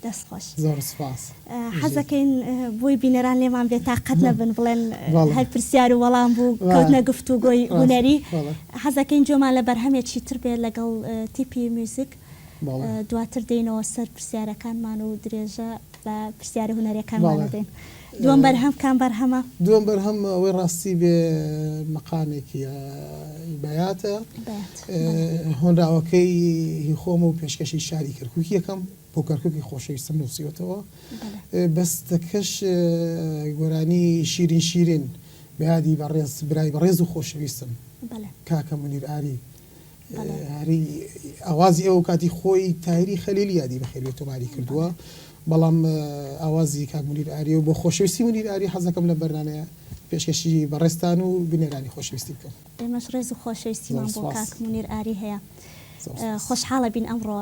دەستخۆش زۆر سپاس حەزەکەین بۆی بینەران لێمان بێت تاقەت نەبن بڵێن هەر پرسیار و وەڵام بوو کەوتنە گفتوگۆی هونەری حەزەکەین جۆمان لە بەرهەمێکی تر بێت لەگەڵ تیپی میوزیک دواتر دێنەوە سەر پرسیارەکانمان و درێژە لە پرسیارە هونەریەکانمان دێن دووەم بەرهەم کام بەرهەمە دووەم بەرهەم ئەوەی ڕاستی بێ مەقامێکی بەیاتە هۆنراوەکەی خۆم و پێشکەشی شاری کەرکووکی یەکەم بۆ کەرکووکی خۆشەویستم نووسیوەتەوە بەستەکەش گۆرانی شیرین بەیادی بەڕێز برای بەڕێز و خۆشەویستم کاکە منیر ئاری هەری ئاوازی ئەو کاتی خۆی تایری خەلیلی یادی بەخێر تۆماری کردووە بەڵام ئاوازی کاک منیر ئاری و بۆ خۆشەویستی منیر ئاری حەزەکەم لە بەرنامەیە پێشکەشی بەڕێستان و بینەرانی خۆشەویستی بکەم ئێمەش ڕێز و خۆشەویستیمان بۆ کاک منیر ئاری هەیە خۆشحاڵە بین ئەمڕۆ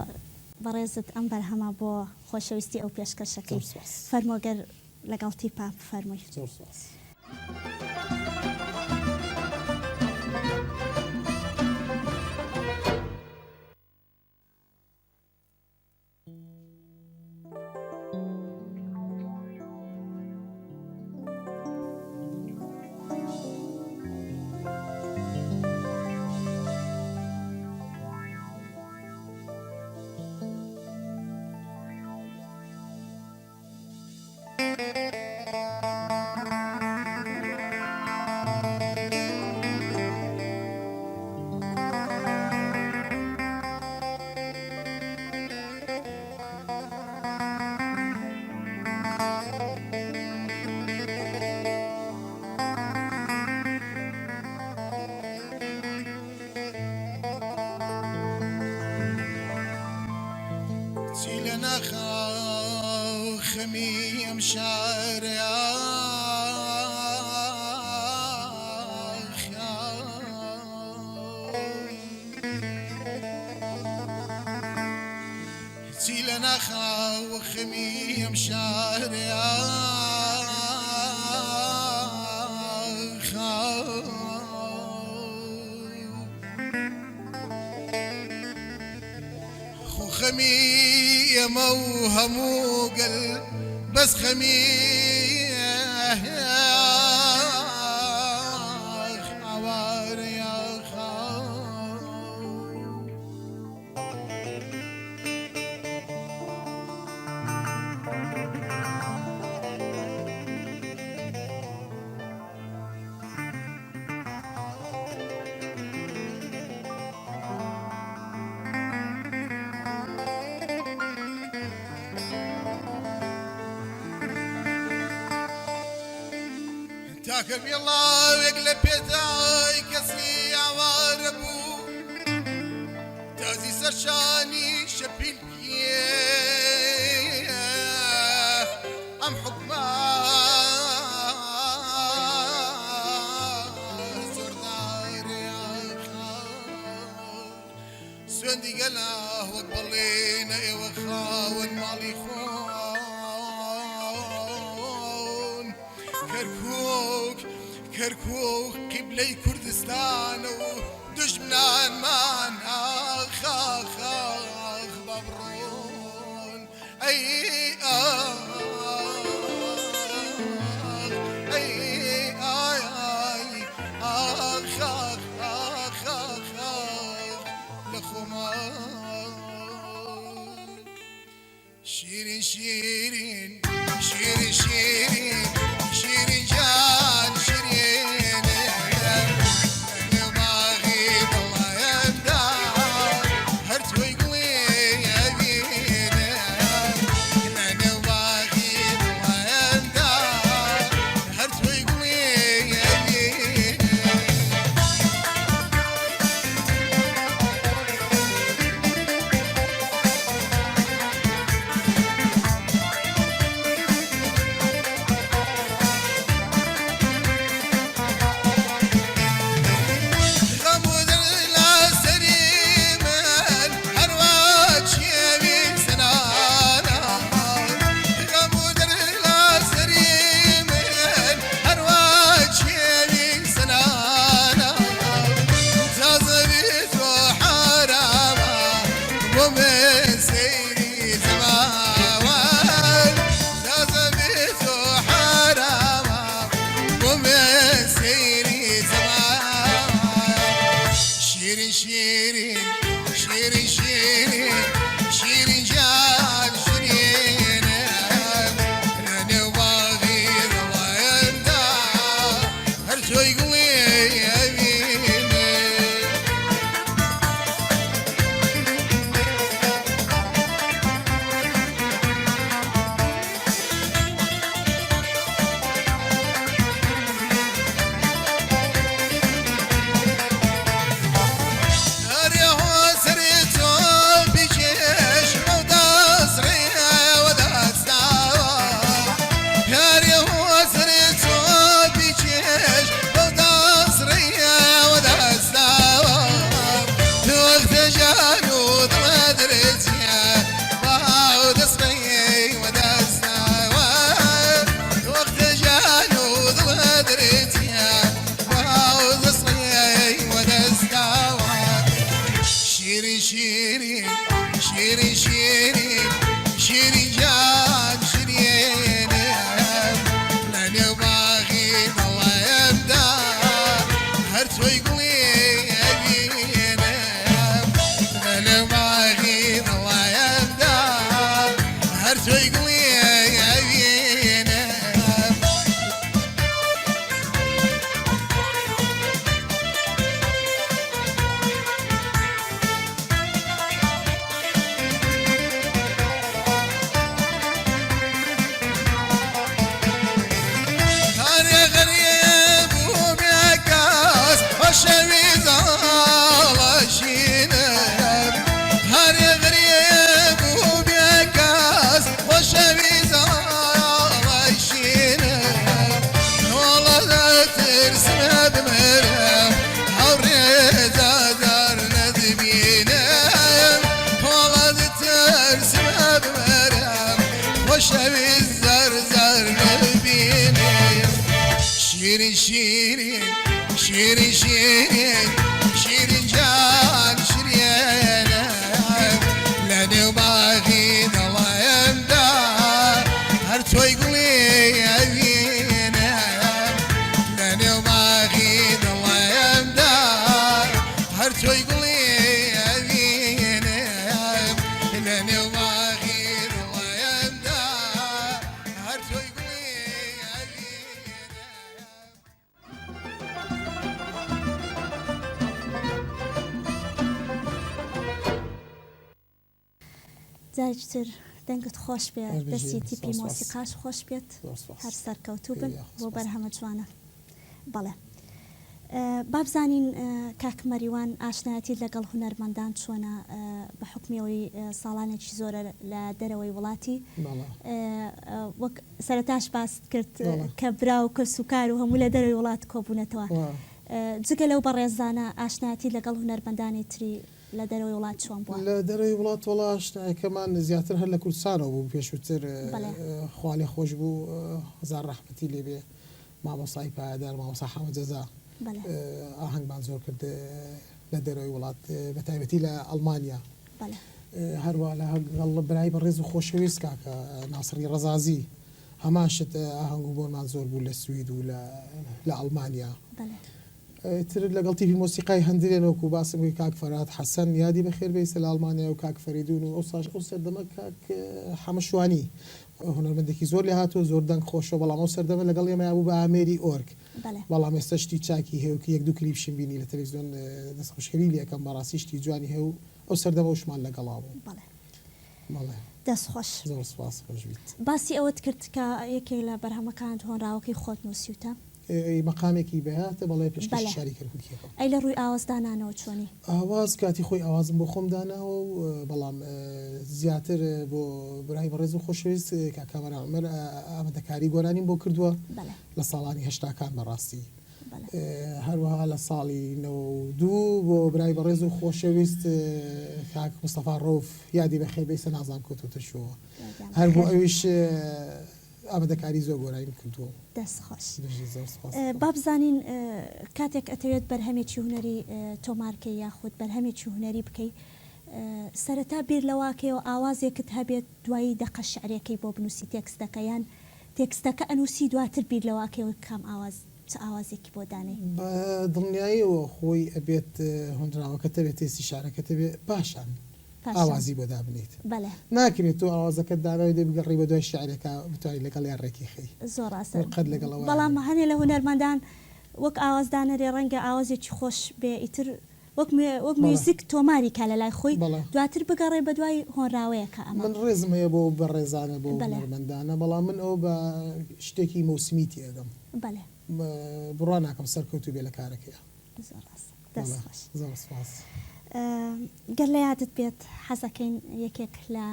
بەڕێزت ئەم بەرهەمە بۆ خۆشەویستی ئەو پێشکەشەکەی فەرمۆگەر لەگەڵ تیپا فەرمووی خميم شارع لنا خا وخميم شارع خو خميم وهمو قلب بس خميم عوار يا تاكم يلا ويقلب بيتاي كسلي عوار ابو تازي سرشاني شبين ام حكما زردار يا سوندي قلا وقبلينا وخاون مالي كركوك قبلي كردستان ودجمنان مان آخ آخ آخ ببرون أي أي آي آي آخ آخ آخ آخ لخمان شيرين شيرين شيرين شيرين شيرين جان شيرين انا ما غيب الله يمدى هرت ويقلي يبينا انا ما غيب الله يمدى هرت ويقلي يبينا شيرين شيرين شيرين شيرين شيرين جان شيرين انا وبغير الله يمدى هرجو يقوي يميني شيرين شيرين شيرين شيرين شيرين جان شيرين لاني باغي الله يبدا هرت ويقلي يبينا لاني باغي الله يبدا هرت ويقلي يبينا وشوي خوشوی زر زر ببینیم شیرین شیرین شیرین شیرین شیرین جان شیرین لنو باغی دلایم دا هر توی گلی بینیم لنو باغی دلایم دا هر توی گلی بینیم لنو باغی دلایم دا هر توی گلی بینیم جارێکتر دەنگت خۆش بێ هەر دەستی بژێ. تیپی سپاس. مۆسیقاش خۆش بێت زۆر سپاس. هەر سەرکەوتوو بن خێرا، بۆ سپاس. بەرهەمە جوانە بەڵێ بابزانین کاک مەریوان ئاشنایەتی لەگەڵ هونەرمەندان چۆنە بە حکمیەوەی ساڵانێکی زۆرە لە دەرەوەی وڵاتی بەڵێ. وەک سەرەتاش باست کرد بەڵێ. کە برا و کەسوکار و هەموو لە دەرەوەی وڵات کۆبوونەتەوە وا. جگە لەو بەڕێزانە ئاشنایەتی لەگەڵ هونەرمەندانی تری لە دەرەوەی وڵات چۆن بووە لە دەرەوەی وڵات وڵاشتەکەمان زیاتر هەر لە کوردستانەوە بوو پێشووتر بەڵێ. خوالی خۆش بوو هەزار ڕەحمەتی لێبێ مامۆسای پایدار مامۆسا حەمە جەزا بەڵێ ئاهەنگمان زۆر کرد لە دەرەوەی وڵات بە تایبەتی لە ئەڵمانیا بەڵێ هەروە لەگەڵ برای بەڕێز و خۆشەویست کاکە ناسری ڕەزازی هەماشت ئاهەنگ و بۆمان زۆر بوو لە سوید و لە ئەڵمانیا بەڵێ تر لەگەڵ تیپی مۆسیقای هەندێنەوەکو باسم وی کاک فەرات حەسەن یادی بەخێر بێسە لە ئەڵمانیا و کاک فەریدون و ئەو سەردەمە کاک حەمەشوانی هونەرمەندێکی زۆر لێ هاتووە زۆر دەنگ خۆشەوە بەڵام ئەو سەردەمە لەگەڵ ئێمە بوو بە ئامێری ئۆرگ بەڵێ بەڵام ئێستا شتی چاکی هەیە کە یەک دوو کلیپشم بینی لە تەلەڤیزیۆن دەست خۆشخەوی لێکەم بەڕاستی شتی جوانی هەیە و ئەو سەردەمە وشمان لەگەڵا بوو بەڵێ بەڵێ دەست خۆش زۆر سوپاس خۆش بیت باسی ئەوەت کرد کە یەکێک لە بەرهەمەکان هۆنراوەکەی خۆت نووسیوتە مەقامێکی بەهاتە بەڵێ بەڵێ. پێشکەشی شاری کردوکیەکە ئەی لە ڕووی ئاوازدانانەوە چۆنی ئاواز کاتی خۆی ئاوازم بۆ خۆم داناوە و بەڵام زیاتر بۆ برای بەڕێز و خۆشەویست کاکامەرامەر ئامادەکاری گۆرانیم بۆ کردووە بەڵێ لە ساڵانی هەشتاکان بەڕاستی بەڵێ هەروەها لە ساڵی 92 بۆ برای بەڕێز و خۆشەویست کاک مستەفا ڕۆف یادی بەخێر بێسە نازام کۆتۆتە شووە هەر بۆ ئەویش ئامادەکاری زۆر گۆرانیم کردووە دەست خۆش زۆر سوپاس. بابزانین کاتێک ئەتەوێت بەرهەمێکی هوەری تۆمارکەی یاخود بەرهەمێکی هوەری بکەیت سەرەتا بیر لەواکەوە ئاوازێکت هەبێت دوایی دەقە شعرەکەی بۆ بنووسی تێکستەکە یان تێکستەکە ئەنووسی دواتر بیر لەواکەوە کام ئاواز چ ئاوازێکی بۆ دانێ بە دڵنیاییەوە خۆی ئەبێت هۆنراوەکە تەبێت تێسی شارەکە تەبێت پاشان ئاوازی بۆ دابنیت بەڵێ ناکرێت تۆ ئاوازەکە داناوی دێ بگەڕی بە دوای شعرەکە بتوانانی لەگەڵ یان ڕێکی خەی زۆر ڕاستە قەت لەگەڵەوە بەڵام هەنێ لە هونەرمەندان وەک ئاوازدانەرێ ڕەنگە ئاوازێکی خۆش بێ ئیتر وەک میوزیک تۆماری کا لە لای خۆی بەڵێ. دواتر بگەڕێ بە دوای هۆنراوەیەکە ئەمە من ڕێزم هەیە بۆ بەڕێزانە بۆ بەڵێ. هونەرمەندانە بەڵام من ئەو بە شتێکی مەوسمی تێدەم بەڵێ بڕوان ناکەم سەرکەوتو بێ لە کارەکەیە زۆر ڕاست دەست بەڵێ. خۆش زۆر سپاس. گەر لە یادت بێت حەزەکەین یەکێک لە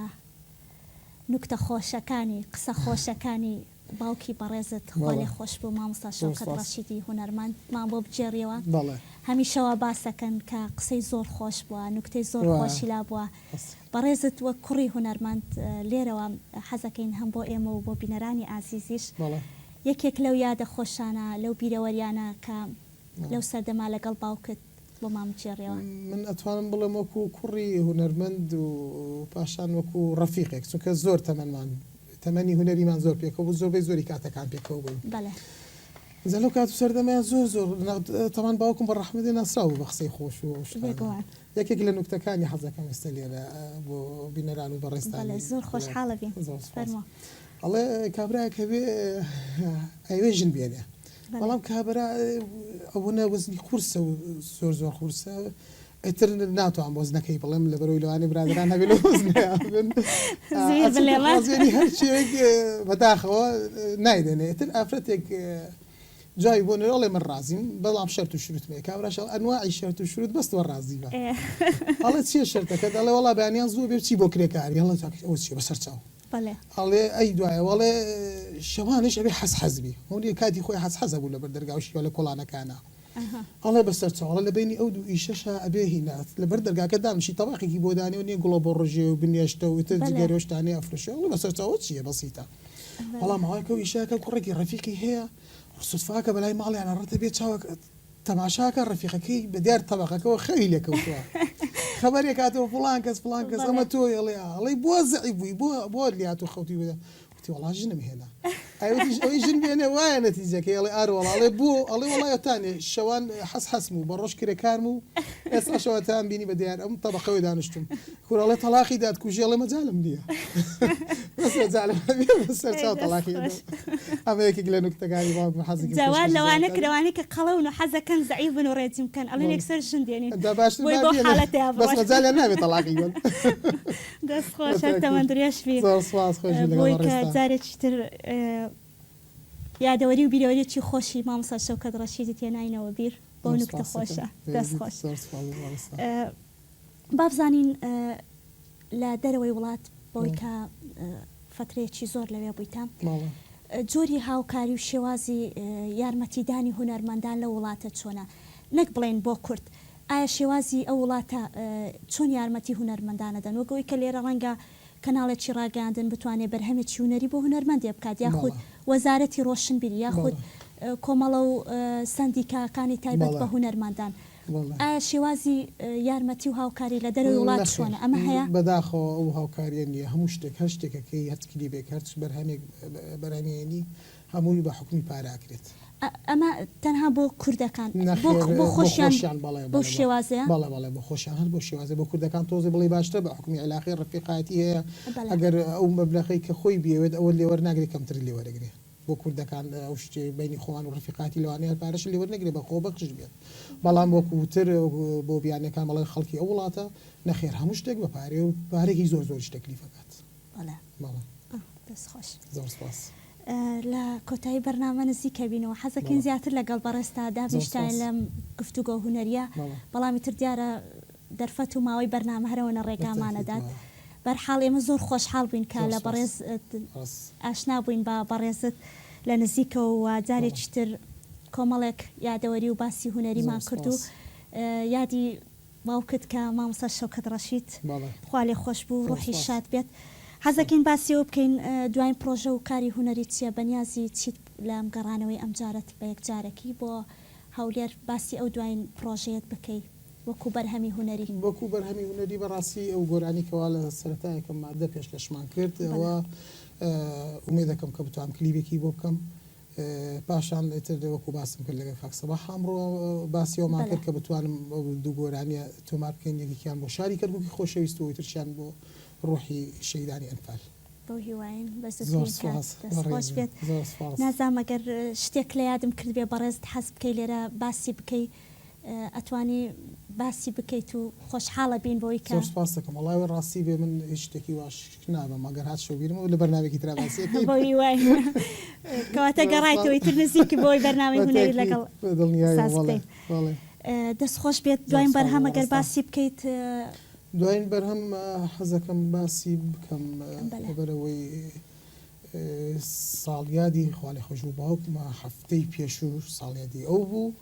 نوکتە خۆشەکانی قسە خۆشەکانی باوکی بەڕێزت خۆی خۆش بوو مامۆستا شەوکەت ڕەشیدی هونەرمەندمان بۆ بجێڕیەوە بەڵێ. هەمیشەوە باسەکەن کە قسەی زۆر خۆش بووە نوکتەی زۆر خۆشی لا بووە بەڕێزت وەک کوڕی هونەرمەند لێرەوە حەزەکەین هەم بۆ ئێمە و بۆ بینەرانی ئازیزیش بەڵێ. یەکێک لەو یادە خۆشانە لەو بیرەوەریانە کە لەو سەردەما لەگەڵ باوکت بۆ مام بجێڕیەوە من ئەتوانم بڵێم وەکو کوڕی هونەرمەند و پاشان وەکو ڕەفیقێک چونکە زۆر تەمەنمان تەمەنی هونەریمان زۆر پێکەوە بوو زۆربەی زۆری کاتەکان پێکەوە بووین بەڵێ زەلو کات و سەردەمەیان زۆر زۆر تەمان باوکم بە ڕەحمەدی ناسراو بە قسەی خۆش و بێگومان یەکێک لە نوکتەکانی حەزەکەم ئێستا لێرە بۆ بینەران و بەڵێ بەڕێستانی زۆر خۆشحاڵە بین فەرموو ئەڵێ کابراایە کە بێ ئەوێژن بێنێ بەڵام کابرا ئەوە وەزنی قورسە و زۆر زۆر قورسە ئەتر ناتوان وەزنەکەی بڵێم لە بەرەوەی لەوانی برادران هەبێت لە وەزنیان هەرچێک بەداخەوە نایدێنێ ئتر ئافرەتێک جای بۆ نێڵێ من ڕازیم بەڵام شەرت و شروتمێ کابراش ئەنواعی شەرت و شروت بەستەوە ڕازی بە هەڵێ چیە شەرتەکە دەڵێ وەڵا بەیانیان زوو بێ چی بۆ کرێکاری هەڵێ ئەوە چیە بەسەر چاو ئەڵێ ئەی دوایە وەڵێ شەوانش ئەبێ حەز حەزبی هەوری کاتی خۆی حەز حەزە بوو لە بەردەرگاوشیەوە لە کۆڵانەکانە ئەڵێ بەسەر چاڵە لە بینی ئەو دوو ئیشەشە ئەبێ هینات لەبەر دەرگاکە دامشی تەواقێکی بۆ دانێ و نیە گوڵە بۆ ڕژێ و بنیێشتە و تر جگەرۆشتانی ئەفرۆشە ئەڵێ بەسەر چاوە چییە بەسیتە بەڵام هەواکە و ئیشەکە کوڕێکی ڕەفیقی هەیە سوتفاکە بەلای ماڵیان ڕەتە بێت چاوە تەماشاکە ڕەفیقەکەی بەدیار تەبەقەکەەوە خەوی لێکەوتووە خەبەرێک هاتەوە فڵان کەس ئەمە تۆ ئەڵێ بۆ زەعی بووی بۆ لیات و خەوتی بدە وتی وەڵا ژنم هێنا ئەوی ژن بێنێ وایە نەتیجەکەی ئەڵێ ئاروەڵ ئەڵێ بۆ ئەڵێ وەڵایەتانێ شەوان حەسم و بە ڕۆژ کرێکارم و ئێستا شەوەتان بینی بە دیار ئەم تەبەقەوەی دانیشتم کوڕەڵێ تەلاقی داد کوژێ ئەڵێ مەجالم نییە سەر چاو تەلاقی ئەمە یەکێک لە نوکتەکانی باوکم حەزێکی جوان لەوانە کردوانی کە قەڵەون و حەزەکەن زەعیبن و ڕێجیم بکەن ئەڵێن یەکسەر ژن دێنین بەس مەجالیان نابێت تەلاقی بن دەست خۆشە تەمەندریاش بێ زۆر سوپاس خۆش بۆی کە جارێکی تر یادەوەری و بیرەوەریی خۆشی مامۆستا شەوکەت ڕەشیدی تێناینەوە بیر بۆ نوکتە خۆشە دەست خۆش با بزانین لە دەرەوەی وڵات بۆی کە فترەیەکی زۆر لەوێ بوویتە جۆری هاوکاری و شێوازی یارمەتیدانی هونەرمەندان لە وڵاتە چۆنە نەک بڵێن بۆ کورد ئایا شێوازی ئەو وڵاتە چۆن یارمەتی هونەرمەندانە دەن وەگەوەی کە لێرە ڕەنگە کەناڵێکی ڕاگەاندن بتوانێت بەرهەمێکی هونەری بۆ هونەرمەندێ بکات یاخود وەزارەتی ڕۆشنبیری یاخود کۆمەڵە و سندیکاکانی تایبەت بە هونەرمەندان ئایا شێوازی یارمەتی و هاوکاری لە دەرەوەی وڵات چۆنە ئەمە هەیە بەداخەوە ئەو هاوکاریە نیە هەموو شتێک هەر شتێکەکەی هەرچکلی بێک هەرچ بەرهەمێنی هەمووی بە حکومی پاراکرێت ئەمە تەنها بۆ کوردەکان بۆ خۆشیان بۆ شێوازەیە بەڵێ بۆ خۆشیان هەر بۆ شێوازە بۆ کوردەکان تۆزە بڵێ باشتر بە حکومی علاقی ڕفیقاتی هەیە ئەگەر ئەو مەبلەغی کە خۆی بێوێت ئەوە لێوەرناگرێت کەمتر لێوەرەگرێت بۆ کوردەکان ئەو شتێ بینی خۆوان و ڕفیقاتی لەوانەیە پارەش لێوەرنەگرێت بە خۆ بەخش بێت بەڵام بۆ کووتر بۆ بیانەکان بەڵێ خەڵکی ئەو وڵاتە نەخێر هەموو شتێک بە پارێ و پارێکی زۆر زۆر تەکلیفەکات دەست خۆش زۆر سپاس لە کۆتایی بەرنامە نزیکە بینەوە حەزەکەین زیاتر لەگەڵ بەڕێستا دابیشتان لەم گفتوگۆ هونەریە بەڵامی تر دیارە دەرفەت و ماوەی بەرنامە هەرەوەنە ڕێگامانەدات بەرحاڵ ئێمە زۆر خۆشحاڵ بووین کە لە بەڕێز ئاشنا بووین بە بەڕێزت لە نزیکەوە و جارێکی تر کۆمەڵێک یادەوەری و باسی هونەریمان کرد و یادی باوکت کە مامۆستا شەوکەت ڕەشید خوا لێ خۆش بوو ڕۆحی شاد بێت حەزەکەین باسیەوە بکەین دوایین پرۆژە و کاری هونەری چیە بەنیازی چیت لەم گەڕانەوەی ئەم جارەت بە یەکجارێکی بۆ هەولێر باسی ئەو دوایین پرۆژەیەت بکەیت وەکو بەرهەمی هونەری وەکو بەرهەمی هونەری بەڕاستی ئەو گۆرانی کەوا لە سەرەتایەکەم مادە پێشکەشمان کرد ئەوە ئومێد دەکەم کە بتوانم کلیبێکی بۆ بکەم پاشان ئێتر وەکو باسم کرد لەگە کاکسەبا ئەمڕۆ باسیەوەمان کرد کە بتوانم دوو گۆرانیە تۆمار بکەین یەکێکیان بۆ شاری کەرکووکی خۆشەویست و ترشیان بۆ ڕۆحی شەیدانی ئەنفال بۆ هیواین بەزخۆش بێت نازام ئەگەر شتێک لە یادم کرد بێ بەڕێز حەز بکەی لێرە باسی بکەی ئەتوانی باسی بکەیت و خۆشحاڵە بین بۆی کە سپاس دەکەم وڵای ڕاستی بێ من هیچ شتێکی واش نابم ئەگەر هات شەوبیرم و لە بەرنامێکی ترا باسی بۆ هیوای کەواتە گەڕایتەوەی تر نزیکی بۆی بەرنامەی هونەری لەگەڵ دەست خۆش بێت دوایین بەرهەم ئەگەر باسی بکەیت دوایین بەرهەم حەزەکەم باسی بکەم بەرەوەی ساڵیادی خوالی خۆش و باوکمە هەفتەی پێشوو ساڵیادی ئەو بوو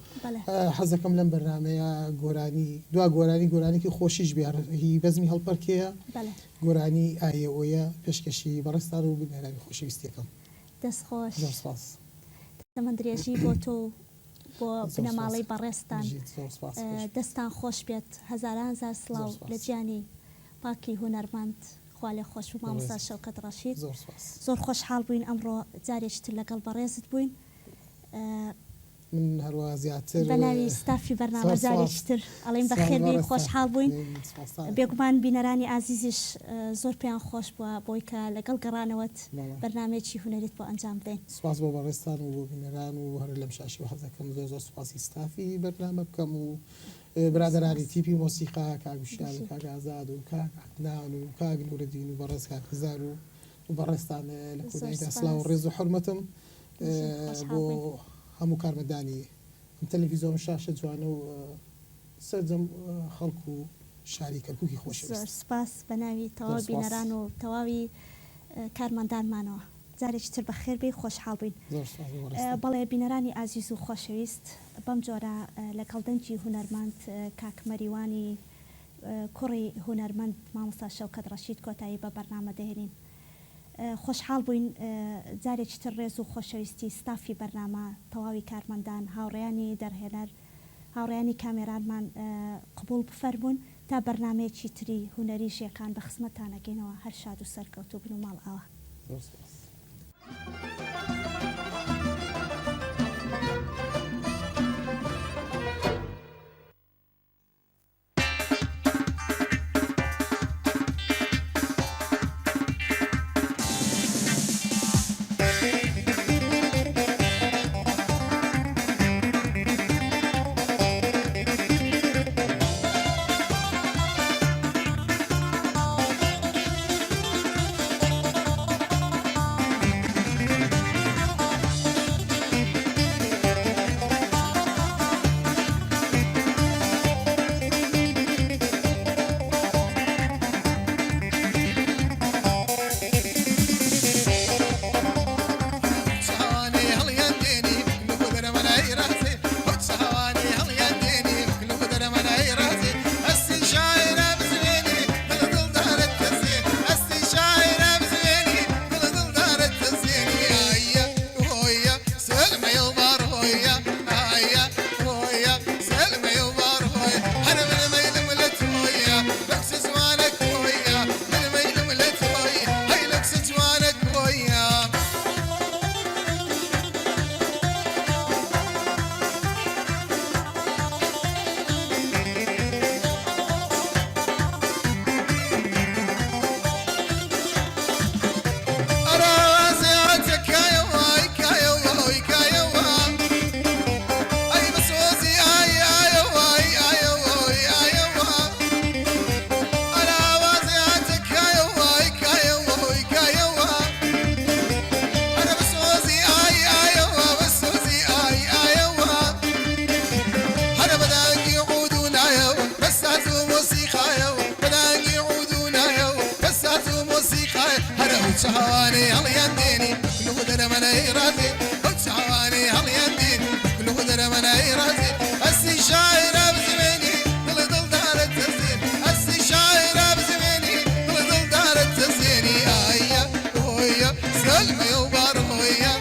حەزەکەم لەم بەرنامەیە گۆرانی دوا گۆرانێکی خۆشیش هی بەزمی هەڵپەرکەیە گۆرانی ئایەوەیە پێشکەشی بەڕێستان و بنێرانی خۆشەویستیەکەم دەست خۆش تەمەندرێژی بۆ تۆ بۆ بنەماڵەی بەڕێستان دەستان خۆش بێت هەزاران هەزار سڵاو لە گیانی پاکی هونەرمەند خوا لێ خۆش و مامۆستا شەوکەت ڕەشید زۆر خۆشحاڵ بووین ئەمڕۆ جارێکتر لەگەڵ بەڕێزت بووین من هەروە زیاتر بە ناوی ستافی بەرنامە جارێکتر ئەڵێم بەخێربی خۆشحاڵ بووین بێگومان بینەرانی ئازیزیش زۆر پێیان خۆش بووە بۆی کە لەگەڵ گەڕانەوەت بەرنامێکی هونەریت بۆ ئەنجام بدەین سپاس بۆ بەڕێستان و بۆ بینەران و هەر لەم شاشی و حەزەکەم زۆر سوپاسی ستافی بەرنامە بکەم و برادرانی تیپی مۆسیقا کاگوشیان و کاگازاد و کاگنان و کاگ نورەدین و بەڕێز کاکزار و بەڕێستان لە کۆدایدا سڵاو و ڕێز و حورمەتم بۆ هەموو کارمەدانی ئەم تەلەڤیزۆن شاشە جوانە و سەرجەم خەڵک و شاری کەرکووکی خۆشەویست سپاس بە ناوی تەواو بینەران و تەواوی کارمەندانمانەوە جارێکی تر بە خێر بێ خۆشحاڵ بووین. بەڵێ بینەرانی ئازیز و خۆشەویست بەم جۆرە لەگەڵ دەنجی هونەرمەند کاک مەریوانی کوڕی هونەرمەند مامۆستا شەوکەت ڕەشید کۆتایی بە بەرنامە دەهێنین. خۆشحاڵ بووین جارێکی تر ڕێز و خۆشەویستی ستافی بەرنامە تەواوی کارمەندان هاوڕێیانی دەرهێنەر هاوڕێیانی کامێرانمان قبول بفەرمونون تا بەرنمەیەکی تری هوەری ژێکان بە خزمەتانەگەینەوە هەر شاد و سەرکەوتوو بن و ماڵ ئاوە. هواني هل ينديني كل قدر من يرازي هواني هل ينديني كل قدر من يرازي أسي شاعر بزماني كل ضل دار التزين أسي شاعر بزماني كل ضل دار التزين يا هويا سلمي وبار هويا